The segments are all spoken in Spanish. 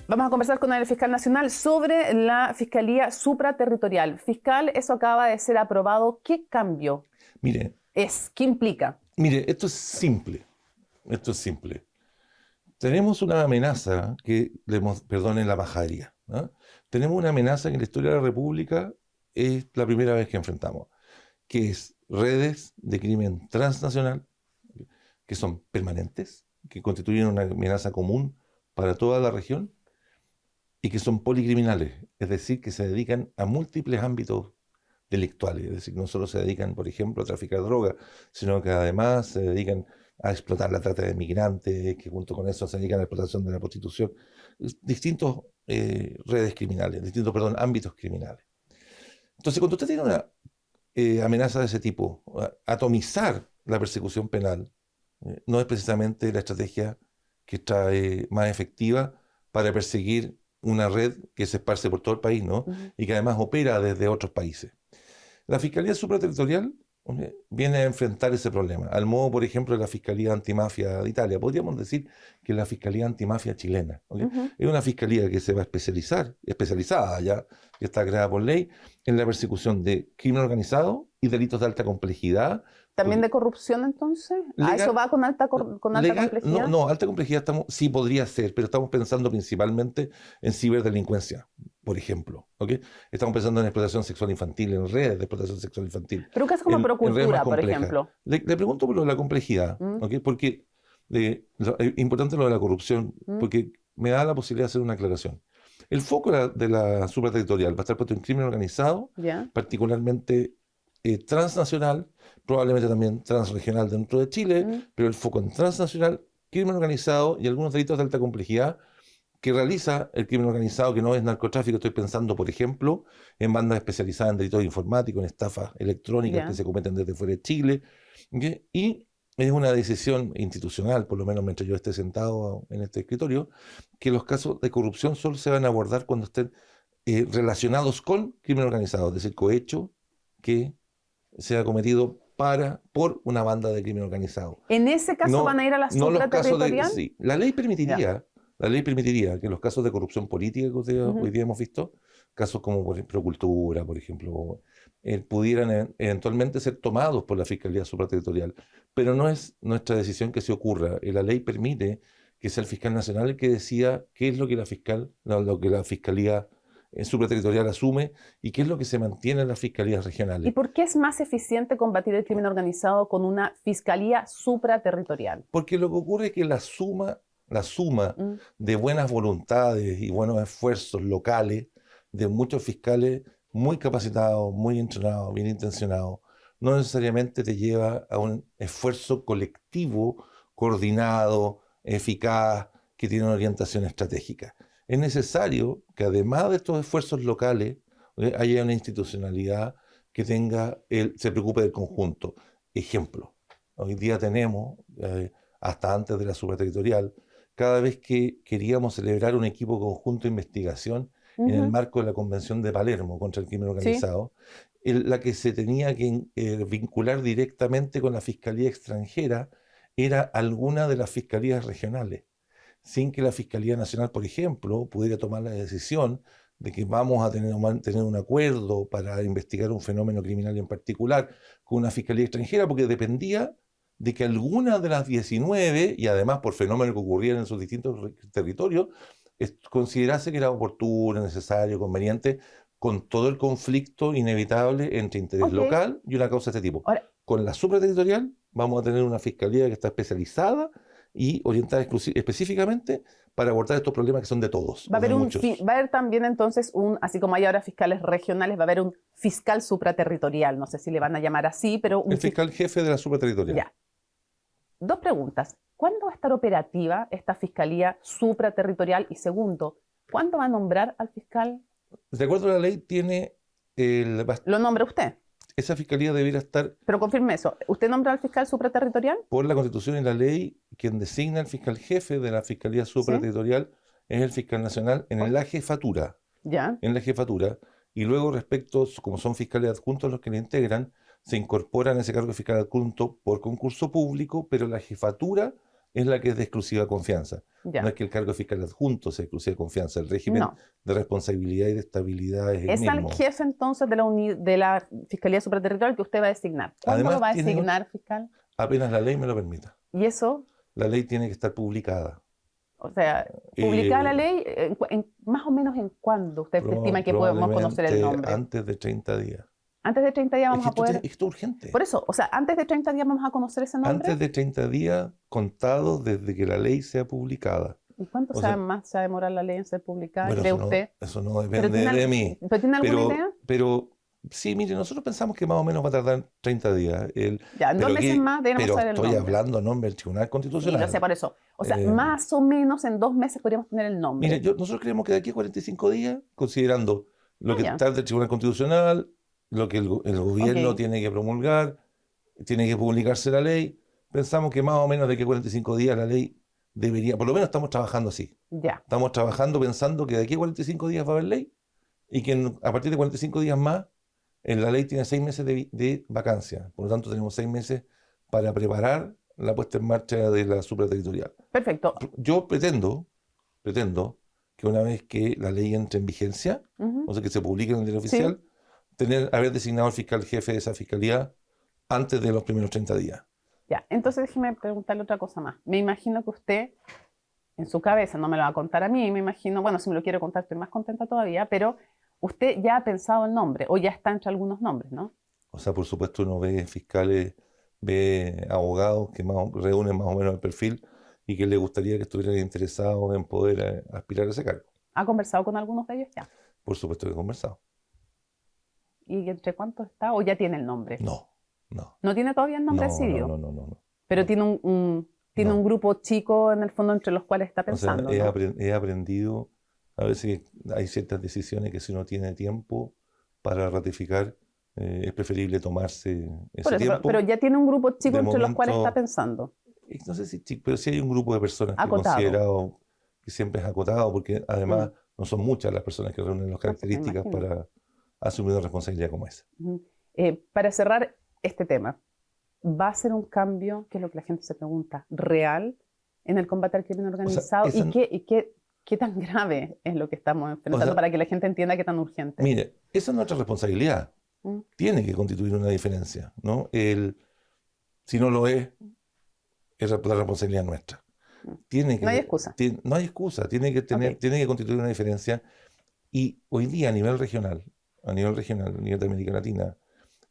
Vamos a conversar con el fiscal nacional sobre la Fiscalía Supraterritorial. Fiscal, eso acaba de ser aprobado. ¿Qué cambio Mire, es? ¿Qué implica? mire, esto es simple. Esto es simple. Tenemos una amenaza que, perdonen la majadería, ¿no? Tenemos una amenaza que en la historia de la República es la primera vez que enfrentamos, que es redes de crimen transnacional, que son permanentes, que constituyen una amenaza común para toda la región y que son policriminales, es decir, que se dedican a múltiples ámbitos delictuales, es decir, no solo se dedican, por ejemplo, a traficar droga, sino que además se dedican a explotar la trata de migrantes, que junto con eso se dedican a la explotación de la prostitución, distintos redes criminales, ámbitos criminales. Entonces, cuando usted tiene una amenaza de ese tipo, atomizar la persecución penal no es precisamente la estrategia que está más efectiva para perseguir una red que se esparce por todo el país, ¿no? Y que además opera desde otros países. La Fiscalía Supraterritorial viene a enfrentar ese problema, al modo, por ejemplo, de la Fiscalía Antimafia de Italia. Podríamos decir que la Fiscalía Antimafia chilena, es una fiscalía que se va a especializada ya, que está creada por ley, en la persecución de crimen organizado y delitos de alta complejidad. ¿También de corrupción, entonces? Legal, ¿Eso va con alta complejidad? No, alta complejidad sí podría ser, pero estamos pensando principalmente en ciberdelincuencia, por ejemplo. Estamos pensando en explotación sexual infantil, en redes de explotación sexual infantil. Pero ¿qué es como Procultura, por ejemplo? Le pregunto por lo de la complejidad, porque es importante lo de la corrupción, porque me da la posibilidad de hacer una aclaración. El foco de la supraterritorial va a estar puesto en crimen organizado, particularmente transnacional, probablemente también transregional dentro de Chile, pero el foco en transnacional, crimen organizado y algunos delitos de alta complejidad que realiza el crimen organizado, que no es narcotráfico. Estoy pensando, por ejemplo, en bandas especializadas en delitos informáticos, en estafas electrónicas que se cometen desde fuera de Chile. Y es una decisión institucional, por lo menos mientras yo esté sentado en este escritorio, que los casos de corrupción solo se van a abordar cuando estén relacionados con crimen organizado, es decir, cohecho que sea cometido por una banda de crimen organizado. ¿En ese caso van a ir a la supraterritorial? Sí. La ley permitiría que los casos de corrupción política que hoy día hemos visto, casos como por Procultura, por ejemplo, pudieran eventualmente ser tomados por la Fiscalía Supraterritorial. Pero no es nuestra decisión que se ocurra. La ley permite que sea el fiscal nacional el que decida qué es lo que la Fiscalía Supraterritorial asume y qué es lo que se mantiene en las fiscalías regionales. ¿Y por qué es más eficiente combatir el crimen organizado con una Fiscalía Supraterritorial? Porque lo que ocurre es que la suma de buenas voluntades y buenos esfuerzos locales de muchos fiscales muy capacitados, muy entrenados, bien intencionados, no necesariamente te lleva a un esfuerzo colectivo, coordinado, eficaz, que tiene una orientación estratégica. Es necesario que además de estos esfuerzos locales haya una institucionalidad que se preocupe del conjunto. Ejemplo, hoy día tenemos, hasta antes de la supraterritorial, cada vez que queríamos celebrar un equipo conjunto de investigación en el marco de la Convención de Palermo contra el crimen organizado, la que se tenía que vincular directamente con la Fiscalía extranjera era alguna de las fiscalías regionales, sin que la Fiscalía Nacional, por ejemplo, pudiera tomar la decisión de que vamos a tener un acuerdo para investigar un fenómeno criminal en particular con una Fiscalía extranjera, porque dependía de que alguna de las 19, y además por fenómenos que ocurrían en sus distintos territorios, considerase que era oportuno, necesario, conveniente, con todo el conflicto inevitable entre interés local y una causa de este tipo. Ahora, con la supraterritorial vamos a tener una fiscalía que está especializada y orientada específicamente para abordar estos problemas que son de todos. Va a haber también entonces así como hay ahora fiscales regionales, va a haber un fiscal supraterritorial, no sé si le van a llamar así, pero... El fiscal jefe de la supraterritorial. Ya. Dos preguntas. ¿Cuándo va a estar operativa esta fiscalía supraterritorial? Y segundo, ¿cuándo va a nombrar al fiscal? De acuerdo a la ley tiene... ¿Lo nombra usted? Esa fiscalía debiera estar... Pero confirme eso. ¿Usted nombra al fiscal supraterritorial? Por la Constitución y la ley, quien designa al fiscal jefe de la Fiscalía Supraterritorial es el fiscal nacional en la jefatura. Ya. En la jefatura. Y luego respecto, como son fiscales adjuntos los que le integran, se incorporan a ese cargo de fiscal adjunto por concurso público, pero la jefatura es la que es de exclusiva confianza. Ya. No es que el cargo de fiscal adjunto sea de exclusiva confianza. El régimen No. de responsabilidad y de estabilidad es el Es al mismo. jefe entonces de la Fiscalía Supraterritorial que usted va a designar. ¿Cuándo Además, lo va a tiene designar, fiscal? Apenas la ley me lo permita. Y eso, La ley tiene que estar publicada. o sea, publicada la Eh, ley, más o menos en cuándo usted estima que podemos conocer el Probablemente nombre. antes de 30 días. Antes de 30 días Es vamos que a poder... esto es urgente. Por eso, o sea, antes de 30 días vamos a conocer ese nombre. Antes de 30 días contados desde que la ley sea publicada. ¿Y cuánto O sea, más se va a demorar la ley en ser publicada, bueno, cree usted? eso no ¿Pero depende tiene, de mí. ¿pero tiene alguna idea? Pero sí, mire, nosotros pensamos que más o menos va a tardar 30 días. Ya, en 2 meses más debemos saber el estoy nombre. hablando a nombre del Tribunal Sí, Constitucional. lo sé por eso. O sea, Eh, más o menos en 2 meses podríamos tener el nombre. Mire, nosotros creemos que de aquí a 45 días, considerando lo que ya. tarda el Tribunal Constitucional, lo que el gobierno Ok. tiene que promulgar, tiene que publicarse la ley, pensamos que más o menos de aquí a 45 días la ley debería, por lo menos estamos trabajando así. Ya. Estamos trabajando pensando que de aquí a 45 días va a haber ley y que a partir de 45 días más, la ley tiene 6 meses de vacancia. Por lo tanto, tenemos 6 meses para preparar la puesta en marcha de la supraterritorial. Perfecto. Yo pretendo que una vez que la ley entre en vigencia, o sea, que se publique en el diario oficial, haber designado al fiscal jefe de esa fiscalía antes de los primeros 30 días. Ya, entonces déjeme preguntarle otra cosa más. Me imagino que usted, en su cabeza, no me lo va a contar a mí, me imagino, bueno, si me lo quiere contar estoy más contenta todavía, pero usted ya ha pensado el nombre, o ya está entre algunos nombres, ¿no? O sea, por supuesto uno ve fiscales, ve abogados que reúnen más o menos el perfil y que le gustaría que estuvieran interesados en poder aspirar a ese cargo. ¿Ha conversado con algunos de ellos ya? Por supuesto que he conversado. ¿Y entre cuántos está? ¿O ya tiene el nombre? No. ¿No tiene todavía el nombre decidido? No. Pero tiene un grupo chico en el fondo entre los cuales está pensando, O sea, ¿no? he aprendido a veces que hay ciertas decisiones que si uno tiene tiempo para ratificar, es preferible tomarse ese Por eso, tiempo. pero ya tiene un grupo chico De entre los cuales está momento, pensando. no sé si chico, pero sí hay un grupo de personas que he Acotado. considerado que siempre es acotado, porque además no son muchas las personas que reúnen las pues, me características imagino. para asumir una responsabilidad como esa. Para cerrar este tema, ¿va a ser un cambio, que es lo que la gente se pregunta, real en el combate al crimen organizado? esa- ¿Y qué tan grave es lo que estamos enfrentando para que la gente entienda qué tan urgente? Mire, esa es nuestra responsabilidad. Mm. Tiene que constituir una diferencia, ¿no? Si no lo es la responsabilidad nuestra. No hay excusa. No hay excusa, tiene que constituir una diferencia. Y hoy día a nivel regional, a nivel de América Latina,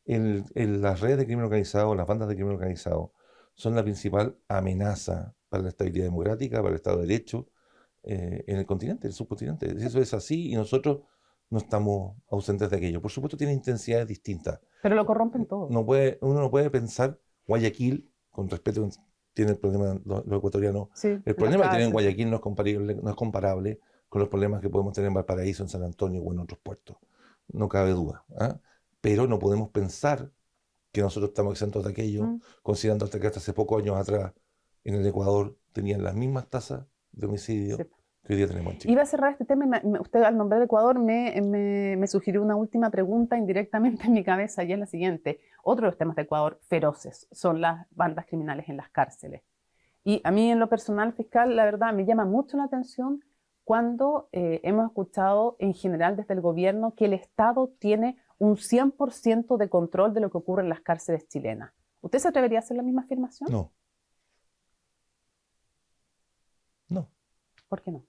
las redes de crimen organizado, las bandas de crimen organizado, son la principal amenaza para la estabilidad democrática, para el Estado de Derecho en el continente, el subcontinente. Eso es así y nosotros no estamos ausentes de aquello. Por supuesto tiene intensidades distintas. Pero lo corrompen todo. Uno no puede pensar Guayaquil, con respeto, tiene el problema los ecuatorianos. Sí, El problema que tienen en cárceles. Guayaquil no es comparable con los problemas que podemos tener en Valparaíso, en San Antonio o en otros puertos. No cabe duda. Pero no podemos pensar que nosotros estamos exentos de aquello, considerando que hasta hace pocos años atrás en el Ecuador tenían las mismas tasas de homicidio Sí. que hoy día tenemos en Chile. Iba a cerrar este tema y usted al nombrar Ecuador me sugirió una última pregunta indirectamente en mi cabeza y es la siguiente. Otro de los temas de Ecuador feroces son las bandas criminales en las cárceles. Y a mí en lo personal, fiscal, la verdad me llama mucho la atención cuando hemos escuchado en general desde el gobierno que el Estado tiene un 100% de control de lo que ocurre en las cárceles chilenas. ¿Usted se atrevería a hacer la misma afirmación? No. ¿Por qué no?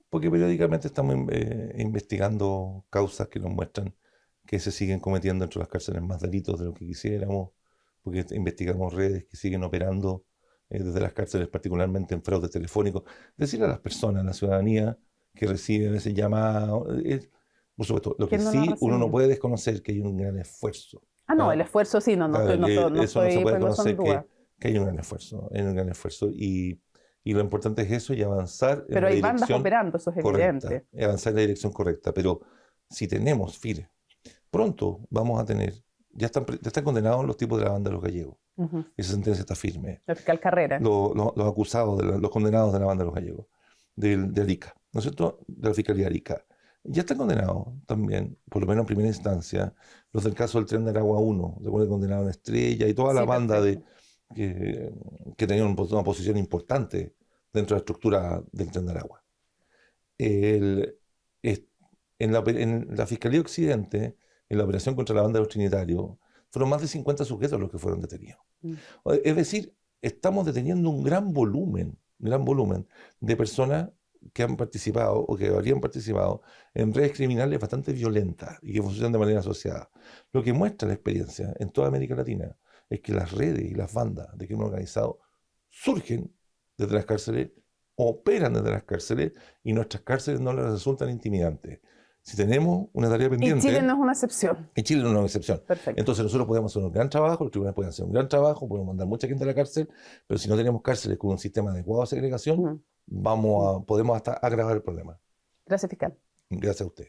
Porque periódicamente estamos investigando causas que nos muestran que se siguen cometiendo dentro de las cárceles más delitos de lo que quisiéramos, porque investigamos redes que siguen operando desde las cárceles, particularmente en fraude telefónico. Decirle a las personas, a la ciudadanía que recibe ese llamado, por supuesto, lo que ¿Quién no lo sí ha uno no recibido? puede desconocer que hay un gran esfuerzo. No, el esfuerzo sí, no Claro, estoy, que no eso no se estoy puede poniendo eso en conocer duda. que hay un gran esfuerzo y lo importante es eso y avanzar en Pero la hay bandas dirección operando, eso es correcta, evidente. avanzar en la dirección correcta, pero si tenemos, file, pronto vamos a tener, ya están condenados los tipos de la banda de los gallegos, Ujú. esa sentencia está firme, El fiscal Carrera. los acusados, los condenados de la banda de los gallegos, de Arica, ¿no es cierto?, de la Fiscalía de Arica. Ya están condenados también, por lo menos en primera instancia, los del caso del Tren de Aragua 1, se pone condenado en Estrella y toda la Sí, banda perfecto. que tenían una posición importante dentro de la estructura del Tren de Aragua. En la Fiscalía Occidente, en la operación contra la banda de los Trinitarios, fueron más de 50 sujetos los que fueron detenidos. Es decir, estamos deteniendo un gran volumen de personas que han participado o que habrían participado en redes criminales bastante violentas y que funcionan de manera asociada. Lo que muestra la experiencia en toda América Latina es que las redes y las bandas de crimen organizado surgen desde las cárceles, operan desde las cárceles y nuestras cárceles no les resultan intimidantes. Si tenemos una tarea pendiente... Y Chile no es una excepción. Y Chile no es una excepción. Perfecto. Entonces nosotros podemos hacer un gran trabajo, los tribunales pueden hacer un gran trabajo, podemos mandar mucha gente a la cárcel, pero si no tenemos cárceles con un sistema adecuado de segregación, podemos hasta agravar el problema. Gracias, fiscal. Gracias a usted.